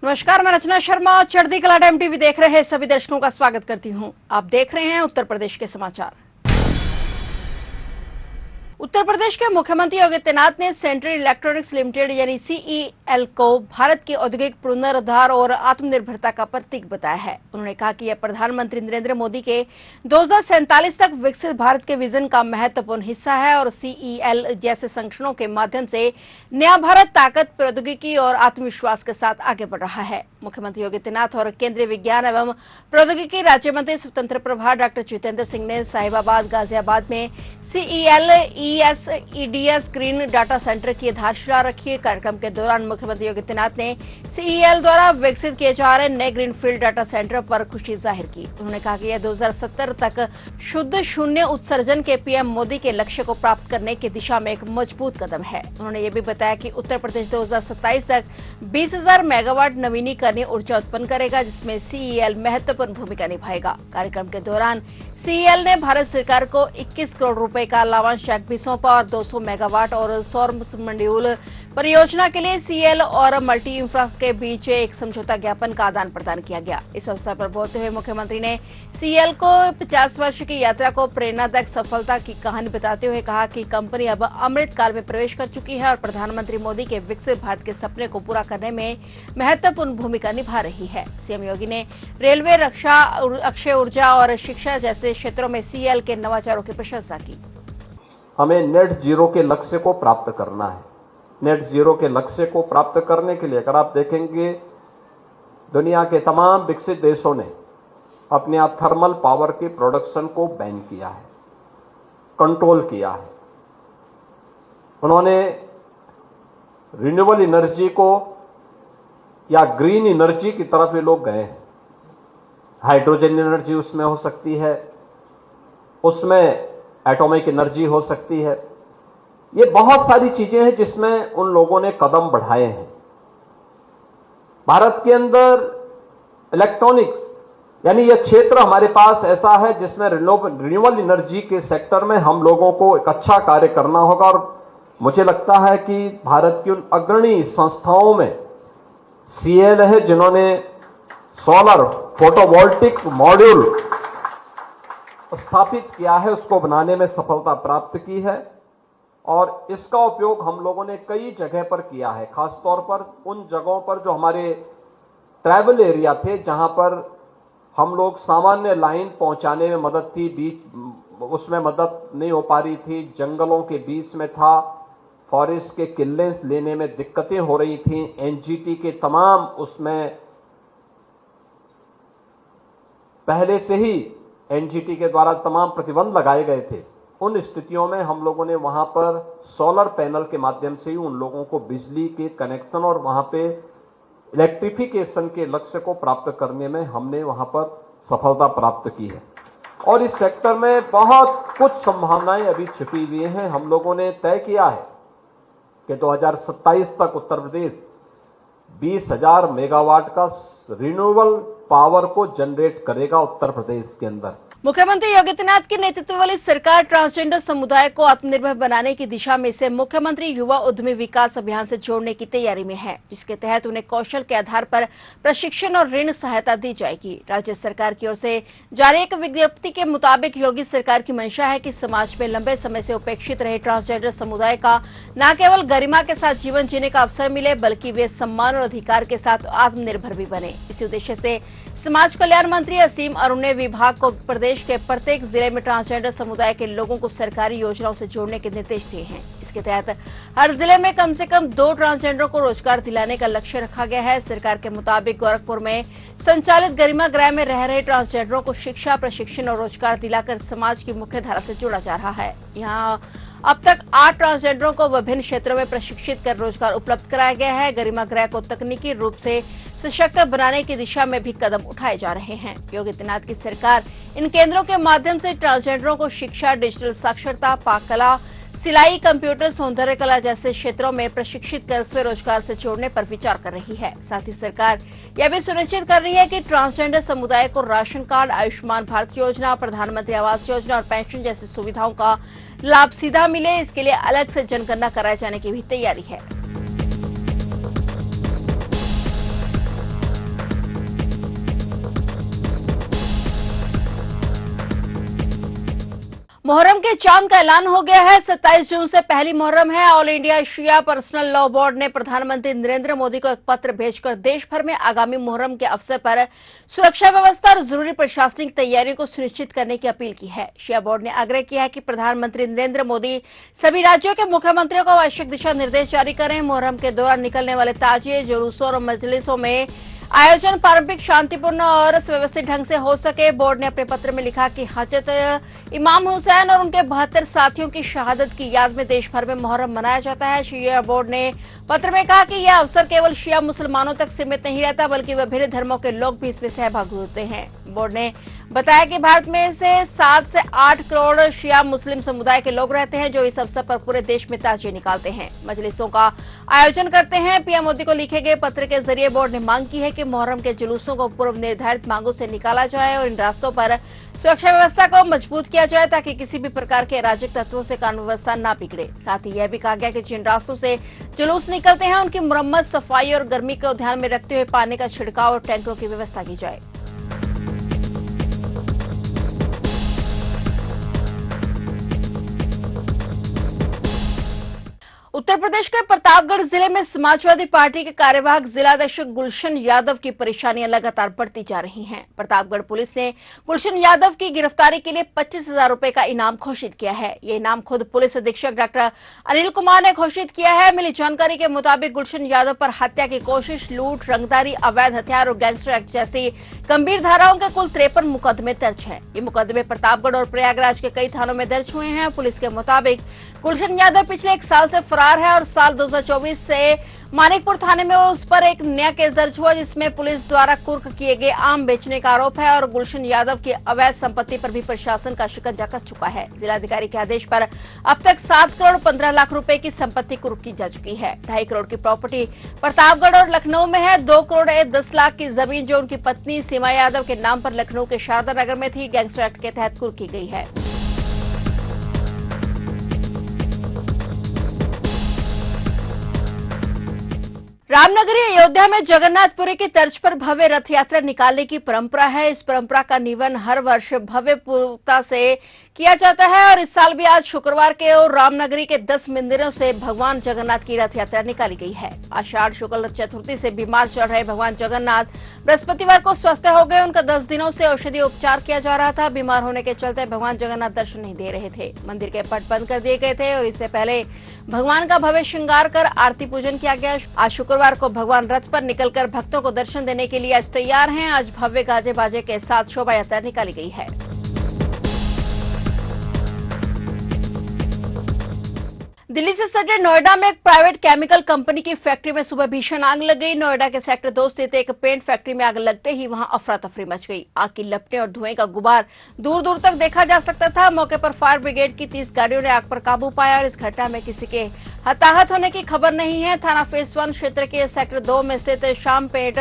नमस्कार, मैं रचना शर्मा चढ़ती कला टाइम टीवी देख रहे हैं सभी दर्शकों का स्वागत करती हूं। आप देख रहे हैं उत्तर प्रदेश के समाचार। उत्तर प्रदेश के मुख्यमंत्री योगी आदित्यनाथ ने सेंट्रल इलेक्ट्रॉनिक्स लिमिटेड यानी सीईएल को भारत के औद्योगिक पुनरुद्धार और आत्मनिर्भरता का प्रतीक बताया है। उन्होंने कहा कि यह प्रधानमंत्री नरेंद्र मोदी के 2047 तक विकसित भारत के विजन का महत्वपूर्ण हिस्सा है और सीईएल जैसे संगठनों के माध्यम से नया भारत ताकत, प्रौद्योगिकी और आत्मविश्वास के साथ आगे बढ़ रहा है। मुख्यमंत्री योगी आदित्यनाथ और केंद्रीय विज्ञान एवं प्रौद्योगिकी राज्य मंत्री स्वतंत्र प्रभार डॉक्टर जितेंद्र सिंह ने साहिबाबाद, गाजियाबाद में CEL ESEDS green data centre की आधारशिला रखी। कार्यक्रम के दौरान मुख्यमंत्री योगी आदित्यनाथ ने सीईएल द्वारा विकसित किए जा रहे नए ग्रीनफील्ड डाटा सेंटर पर खुशी जाहिर की। उन्होंने कहा कि यह 2070 तक शुद्ध शून्य उत्सर्जन के पीएम मोदी के लक्ष्य को प्राप्त करने की दिशा में एक मजबूत कदम है। उन्होंने ये भी बताया कि उत्तर प्रदेश 2027 तक 20,000 मेगावाट नवीनीकरणीय ऊर्जा उत्पन्न करेगा, जिसमें सीईएल महत्वपूर्ण भूमिका निभाएगा। कार्यक्रम के दौरान सीईएल ने भारत सरकार को 21 करोड़ रुपए का लाभांश चेक भी सौंपा और 200 मेगावाट और सौर मॉड्यूल परियोजना के लिए सीएल और मल्टी इंफ्रा के बीच एक समझौता ज्ञापन का आदान प्रदान किया गया। इस अवसर पर बोलते हुए मुख्यमंत्री ने सीएल को 50 वर्ष की यात्रा को प्रेरणादायक सफलता की कहानी बताते हुए कहा कि कंपनी अब अमृत काल में प्रवेश कर चुकी है और प्रधानमंत्री मोदी के विकसित भारत के सपने को पूरा करने में महत्वपूर्ण भूमिका निभा रही है। सीएम योगी ने रेलवे, रक्षा, अक्षय ऊर्जा और शिक्षा जैसे क्षेत्रों में सीएल के नवाचारों की प्रशंसा की। हमें नेट जीरो के लक्ष्य को प्राप्त करना है। नेट जीरो के लक्ष्य को प्राप्त करने के लिए अगर आप देखेंगे, दुनिया के तमाम विकसित देशों ने अपने यहाँ थर्मल पावर की प्रोडक्शन को बैन किया है, कंट्रोल किया है। उन्होंने रिन्यूएबल एनर्जी को या ग्रीन एनर्जी की तरफ ये लोग गए हैं। हाइड्रोजन एनर्जी उसमें हो सकती है, उसमें एटॉमिक एनर्जी हो सकती है। ये बहुत सारी चीजें हैं जिसमें उन लोगों ने कदम बढ़ाए हैं। भारत के अंदर इलेक्ट्रॉनिक्स यानी यह क्षेत्र हमारे पास ऐसा है जिसमें रिन्यूएबल एनर्जी के सेक्टर में हम लोगों को एक अच्छा कार्य करना होगा और मुझे लगता है कि भारत की उन अग्रणी संस्थाओं में सीएल है, जिन्होंने सोलर फोटोवोल्टिक मॉड्यूल स्थापित किया है, उसको बनाने में सफलता प्राप्त की है और इसका उपयोग हम लोगों ने कई जगह पर किया है। खासतौर पर उन जगहों पर जो हमारे ट्राइबल एरिया थे, जहां पर हम लोग सामान्य लाइन पहुंचाने में मदद थी, बीच उसमें मदद नहीं हो पा रही थी, जंगलों के बीच में था, फॉरेस्ट के क्लियरेंस लेने में दिक्कतें हो रही थी, एनजीटी के तमाम उसमें पहले से ही एनजीटी के द्वारा तमाम प्रतिबंध लगाए गए थे। उन स्थितियों में हम लोगों ने वहां पर सोलर पैनल के माध्यम से ही उन लोगों को बिजली के कनेक्शन और वहां पे इलेक्ट्रिफिकेशन के लक्ष्य को प्राप्त करने में हमने वहां पर सफलता प्राप्त की है और इस सेक्टर में बहुत कुछ संभावनाएं अभी छिपी हुई हैं। हम लोगों ने तय किया है कि 2027 तक उत्तर प्रदेश 20,000 मेगावाट का रिन्यूएबल पावर को जनरेट करेगा उत्तर प्रदेश के अंदर। मुख्यमंत्री योगी आदित्यनाथ के नेतृत्व वाली सरकार ट्रांसजेंडर समुदाय को आत्मनिर्भर बनाने की दिशा में इसे मुख्यमंत्री युवा उद्यमी विकास अभियान से जोड़ने की तैयारी में है, जिसके तहत उन्हें कौशल के आधार पर प्रशिक्षण और ऋण सहायता दी जाएगी। राज्य सरकार की ओर से जारी एक विज्ञप्ति के मुताबिक योगी सरकार की मंशा है कि समाज में लंबे समय से उपेक्षित रहे ट्रांसजेंडर समुदाय का न केवल गरिमा के साथ जीवन जीने का अवसर मिले, बल्कि वे सम्मान और अधिकार के साथ आत्मनिर्भर भी बने। इसी उद्देश्य से समाज कल्याण मंत्री असीम अरुण ने विभाग को प्रदेश के प्रत्येक जिले में ट्रांसजेंडर समुदाय के लोगों को सरकारी योजनाओं से जोड़ने के निर्देश दिए हैं। इसके तहत हर जिले में कम से कम 2 ट्रांसजेंडरों को रोजगार दिलाने का लक्ष्य रखा गया है। सरकार के मुताबिक गोरखपुर में संचालित गरिमा गृह में रह रहे ट्रांसजेंडरों को शिक्षा, प्रशिक्षण और रोजगार दिलाकर समाज की मुख्य धारा से जोड़ा जा रहा है। यहाँ अब तक 8 ट्रांसजेंडरों को विभिन्न क्षेत्रों में प्रशिक्षित कर रोजगार उपलब्ध कराया गया है। गरिमा गृह को तकनीकी रूप से सशक्त बनाने की दिशा में भी कदम उठाए जा रहे हैं। योगी आदित्यनाथ की सरकार इन केंद्रों के माध्यम से ट्रांसजेंडरों को शिक्षा, डिजिटल साक्षरता, पाक कला, सिलाई, कंप्यूटर, सौंदर्य कला जैसे क्षेत्रों में प्रशिक्षित कर स्वरोजगार से जोड़ने पर विचार कर रही है। साथ ही सरकार यह भी सुनिश्चित कर रही है कि ट्रांसजेंडर समुदाय को राशन कार्ड, आयुष्मान भारत योजना, प्रधानमंत्री आवास योजना और पेंशन जैसी सुविधाओं का लाभ सीधा मिले। इसके लिए अलग से जनगणना कराए जाने की भी तैयारी है। मुहर्रम के चांद का ऐलान हो गया है। 27 जून से पहली मुहर्रम है। ऑल इंडिया शिया पर्सनल लॉ बोर्ड ने प्रधानमंत्री नरेंद्र मोदी को एक पत्र भेजकर देश भर में आगामी मुहर्रम के अवसर पर सुरक्षा व्यवस्था और जरूरी प्रशासनिक तैयारियों को सुनिश्चित करने की अपील की है। शिया बोर्ड ने आग्रह किया है कि प्रधानमंत्री नरेंद्र मोदी सभी राज्यों के मुख्यमंत्रियों को आवश्यक दिशा निर्देश जारी करें। मुहर्रम के दौरान निकलने वाले ताजिए, जुलूसों और मजलिसों में आयोजन पारंपरिक, शांतिपूर्ण और सुव्यवस्थित ढंग से हो सके। बोर्ड ने अपने पत्र में लिखा कि हजरत इमाम हुसैन और उनके 72 साथियों की शहादत की याद में देश भर में मुहर्रम मनाया जाता है। शिया बोर्ड ने पत्र में कहा कि यह अवसर केवल शिया मुसलमानों तक सीमित नहीं रहता, बल्कि विभिन्न धर्मों के लोग भी इसमें सहभागी होते हैं। बोर्ड ने बताया कि भारत में से 7 से 8 करोड़ शिया मुस्लिम समुदाय के लोग रहते हैं, जो इस अवसर पर पूरे देश में ताजिए निकालते हैं, मजलिसों का आयोजन करते हैं। पीएम मोदी को लिखे गए पत्र के जरिए बोर्ड ने मांग की है कि मुहर्रम के जुलूसों को पूर्व निर्धारित मांगों से निकाला जाए और इन रास्तों पर सुरक्षा व्यवस्था को मजबूत किया जाए, ताकि किसी भी प्रकार के अराजक तत्वों से कानून व्यवस्था न बिगड़े। साथ ही यह भी कहा गया कि जिन रास्तों से जुलूस निकलते हैं उनकी मुरम्मत, सफाई और गर्मी को ध्यान में रखते हुए पानी का छिड़काव और टैंकरों की व्यवस्था की जाए। उत्तर प्रदेश के प्रतापगढ़ जिले में समाजवादी पार्टी के कार्यवाहक जिलाध्यक्ष गुलशन यादव की परेशानियां लगातार बढ़ती जा रही हैं। प्रतापगढ़ पुलिस ने गुलशन यादव की गिरफ्तारी के लिए 25,000 रुपए का इनाम घोषित किया है। ये इनाम खुद पुलिस अधीक्षक डॉक्टर अनिल कुमार ने घोषित किया है। मिली जानकारी के मुताबिक गुलशन यादव पर हत्या की कोशिश, लूट, रंगदारी, अवैध हथियार और गैंगस्टर एक्ट जैसी गंभीर धाराओं के कुल 53 मुकदमे दर्ज हैं। ये मुकदमे प्रतापगढ़ और प्रयागराज के कई थानों में दर्ज हुए हैं। पुलिस के मुताबिक गुलशन यादव पिछले 1 साल से फरार है और साल 2024 से मानिकपुर थाने में उस पर एक नया केस दर्ज हुआ, जिसमें पुलिस द्वारा कुर्क किए गए आम बेचने का आरोप है और गुलशन यादव की अवैध संपत्ति पर भी प्रशासन का शिकंजा कस चुका है। जिलाधिकारी के आदेश पर अब तक 7 करोड़ 15 लाख रुपए की संपत्ति कुर्क की जा चुकी है। 2.5 करोड़ की प्रॉपर्टी प्रतापगढ़ और लखनऊ में है। 2 करोड़ 10 लाख की जमीन जो उनकी पत्नी सीमा यादव के नाम पर लखनऊ के शारदा नगर में थी, गैंगस्टर एक्ट के तहत कुर्क की गई है। रामनगरी अयोध्या में जगन्नाथपुरी की तर्ज पर भव्य रथ यात्रा निकालने की परंपरा है। इस परंपरा का निवन हर वर्ष भव्य पूर्वता से किया जाता है और इस साल भी आज शुक्रवार के और रामनगरी के 10 मंदिरों से भगवान जगन्नाथ की रथ यात्रा निकाली गई है। आषाढ़ शुक्ल चतुर्थी से बीमार चल रहे भगवान जगन्नाथ बृहस्पतिवार को स्वस्थ हो गए। उनका 10 दिनों से औषधि उपचार किया जा रहा था। बीमार होने के चलते भगवान जगन्नाथ दर्शन नहीं दे रहे थे। मंदिर के पट बंद कर दिए गए थे और इससे पहले भगवान का भव्य श्रृंगार कर आरती पूजन किया गया। आज शुक्रवार को भगवान रथ पर निकलकर भक्तों को दर्शन देने के लिए आज तैयार हैं। आज भव्य गाजे बाजे के साथ शोभा यात्रा निकाली गई है। दिल्ली से सटे नोएडा में एक प्राइवेट केमिकल कंपनी की फैक्ट्री में सुबह भीषण आग लग गई। नोएडा के सेक्टर 2 स्थित एक पेंट फैक्ट्री में आग लगते ही वहां अफरा तफरी मच गई। आग की लपटें और धुएं का गुबार दूर दूर तक देखा जा सकता था। मौके पर फायर ब्रिगेड की 30 गाड़ियों ने आग पर काबू पाया और इस घटना में किसी के हताहत होने की खबर नहीं है। थाना फेज 1 क्षेत्र के सेक्टर 2 में स्थित श्याम पेंट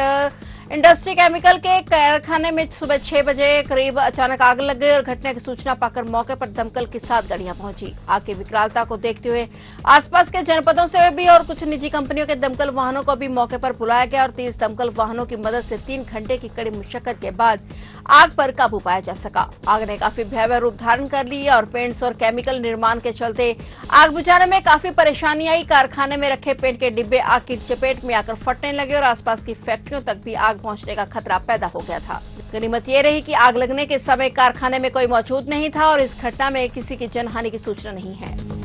इंडस्ट्री केमिकल के कारखाने में सुबह 6 बजे करीब अचानक आग लग गई और घटना की सूचना पाकर मौके पर दमकल की 7 गाड़ियां पहुंची। आग की विकरालता को देखते हुए आसपास के जनपदों से भी और कुछ निजी कंपनियों के दमकल वाहनों को भी मौके पर बुलाया गया और 30 दमकल वाहनों की मदद से 3 घंटे की कड़ी मशक्कत के बाद आग पर काबू पाया जा सका। आग ने काफी भयावह रूप धारण कर ली और पेंट्स और केमिकल निर्माण के चलते आग बुझाने में काफी परेशानी आई। कारखाने में रखे पेंट के डिब्बे आग की चपेट में आकर फटने लगे और आसपास की फैक्ट्रियों तक भी आग पहुंचने का खतरा पैदा हो गया था। गनीमत ये रही कि आग लगने के समय कारखाने में कोई मौजूद नहीं था और इस घटना में किसी की जनहानि की सूचना नहीं है।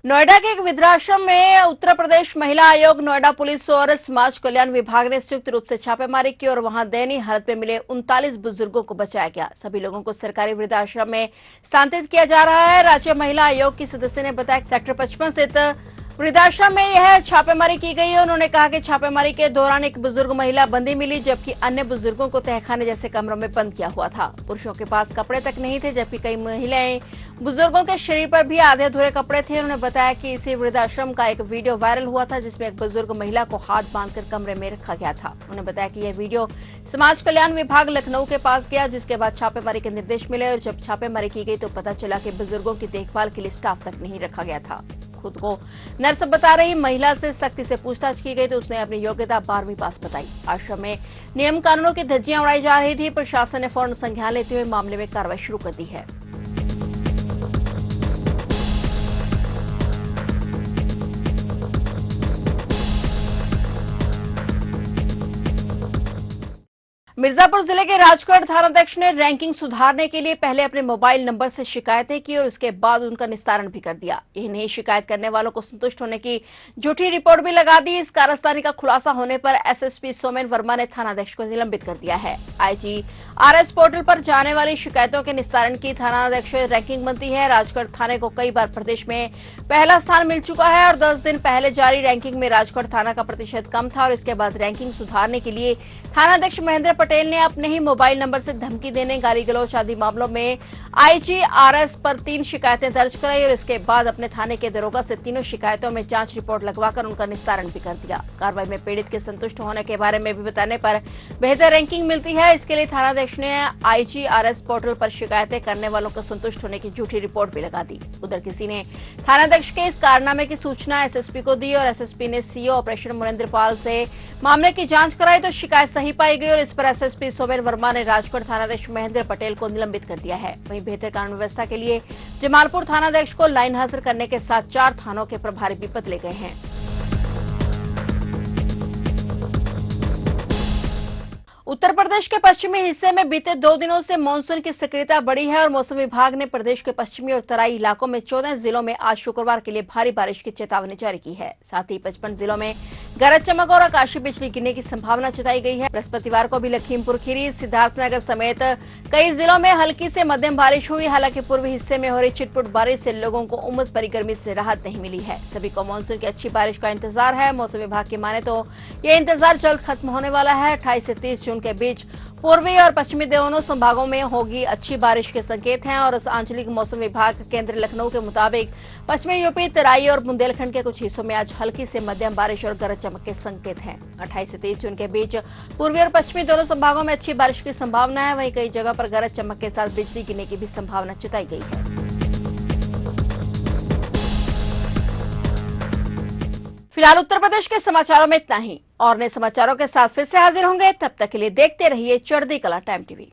नोएडा के एक वृद्धाश्रम में उत्तर प्रदेश महिला आयोग, नोएडा पुलिस और समाज कल्याण विभाग ने संयुक्त रूप से छापेमारी की और वहां दयनीय हालत में मिले 39 बुजुर्गों को बचाया गया। सभी लोगों को सरकारी वृद्धाश्रम में स्थानांतरित किया जा रहा है। राज्य महिला आयोग की सदस्य ने बताया कि सेक्टर 55 स्थित वृद्धाश्रम में यह छापेमारी की गई है। उन्होंने कहा कि छापेमारी के दौरान एक बुजुर्ग महिला बंदी मिली, जबकि अन्य बुजुर्गों को तहखाने जैसे कमरों में बंद किया हुआ था। पुरुषों के पास कपड़े तक नहीं थे, जबकि कई महिलाएं बुजुर्गों के शरीर पर भी आधे अधूरे कपड़े थे। उन्होंने बताया कि इसी वृद्धाश्रम का एक वीडियो वायरल हुआ था, जिसमें एक बुजुर्ग महिला को हाथ बांधकर कमरे में रखा गया था। उन्होंने बताया कि यह वीडियो समाज कल्याण विभाग लखनऊ के पास गया, जिसके बाद छापेमारी के निर्देश मिले और जब छापेमारी की गई तो पता चला कि बुजुर्गों की देखभाल के लिए स्टाफ तक नहीं रखा गया था। खुद को नर्स बता रही महिला से सख्ती से पूछताछ की गई तो उसने अपनी योग्यता 12वीं पास बताई। आश्रम में नियम कानूनों की धज्जियां उड़ाई जा रही थी। प्रशासन ने फौरन संज्ञान लेते हुए मामले में कार्रवाई शुरू कर दी है। मिर्जापुर जिले के राजगढ़ थानाध्यक्ष ने रैंकिंग सुधारने के लिए पहले अपने मोबाइल नंबर से शिकायतें की और उसके बाद उनका निस्तारण भी कर दिया। यही नहीं, शिकायत करने वालों को संतुष्ट होने की झूठी रिपोर्ट भी लगा दी। इस कारस्तानी का खुलासा होने पर एसएसपी सोमेन वर्मा ने थानाध्यक्ष को निलंबित कर दिया है। IGRS पोर्टल पर जाने वाली शिकायतों के निस्तारण की थानाध्यक्ष रैंकिंग बनती है। राजगढ़ थाने को कई बार प्रदेश में पहला स्थान मिल चुका है और 10 दिन पहले जारी रैंकिंग में राजगढ़ थाना का प्रतिशत कम था और इसके बाद रैंकिंग सुधारने के लिए थानाध्यक्ष महेंद्र पटेल ने अपने ही मोबाइल नंबर से धमकी देने, गाली गलौच आदि मामलों में IGRS पर 3 शिकायतें दर्ज कराई और इसके बाद अपने थाने के दरोगा से तीनों शिकायतों में जांच रिपोर्ट लगवाकर उनका निस्तारण भी कर दिया। कार्रवाई में पीड़ित के संतुष्ट होने के बारे में भी बताने पर बेहतर रैंकिंग मिलती है। इसके लिए थानाध्यक्ष ने IGRS पोर्टल पर शिकायतें करने वालों को संतुष्ट होने की झूठी रिपोर्ट भी लगा दी। उधर किसी ने थानाध्यक्ष के इस कारनामे की सूचना SSP को दी और SSP ने CO ऑपरेशन मुरेंद्र पाल से मामले की जांच कराई तो शिकायत सही पाई गई और इस पर SSP सोमेन वर्मा ने राजगढ़ थानाध्यक्ष महेंद्र पटेल को निलंबित कर दिया है। वहीं बेहतर कानून व्यवस्था के लिए जमालपुर थानाध्यक्ष को लाइन हाजिर करने के साथ 4 थानों के प्रभारी भी बदले गए हैं। उत्तर प्रदेश के पश्चिमी हिस्से में बीते 2 दिनों से मानसून की सक्रियता बढ़ी है और मौसम विभाग ने प्रदेश के पश्चिमी और तराई इलाकों में 14 जिलों में आज शुक्रवार के लिए भारी बारिश की चेतावनी जारी की है। साथ ही 55 जिलों में गरज चमक और आकाशीय बिजली गिरने की संभावना जताई गई है। बृहस्पतिवार को भी लखीमपुर खीरी, सिद्धार्थनगर समेत कई जिलों में हल्की से मध्यम बारिश हुई। हालांकि पूर्वी हिस्से में हो रही छिटपुट बारिश से लोगों को उमस भरी गर्मी से राहत नहीं मिली है। सभी को मानसून की अच्छी बारिश का इंतजार है। मौसम विभाग की माने तो ये इंतजार जल्द खत्म होने वाला है। 28 से 30 जून के बीच पूर्वी और पश्चिमी दोनों संभागों में होगी अच्छी बारिश के संकेत हैं और आंचलिक मौसम विभाग केंद्र लखनऊ के मुताबिक पश्चिमी यूपी, तराई और बुंदेलखंड के कुछ हिस्सों में आज हल्की से मध्यम बारिश और गरज चमक के संकेत हैं। 28 से 30 जून के बीच पूर्वी और पश्चिमी दोनों संभागों में अच्छी बारिश की संभावना है। वहीं कई जगह पर गरज चमक के साथ बिजली गिरने की भी संभावना जताई गई है। फिलहाल उत्तर प्रदेश के समाचारों में इतना ही और नए समाचारों के साथ फिर से हाजिर होंगे। तब तक के लिए देखते रहिए चढ़ती कला टाइम टीवी।